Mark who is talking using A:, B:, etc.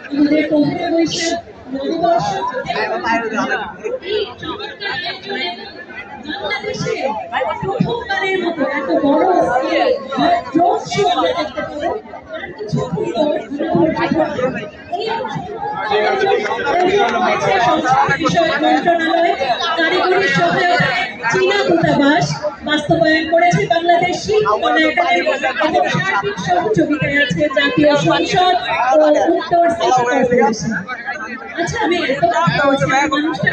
A: আমাদের পহেলা বৈশাখ নববর্ষ বাংলাদেশে প্রথমবারের মতো এত বড় ড্রোন শো আমরা দেখতে পাবো। মন্ত্রণালয় কারিগরি সহায়তায় চীনা দূতাবাস বাস্তবায়ন করেছে বাংলাদেশ শিল্পকলা একাডেমি এবং সার্বিক সহযোগিতায় আছে জাতীয় সংসদ ও উত্তর সিটি কর্পোরেশন। আচ্ছা, আমি এত মানুষটা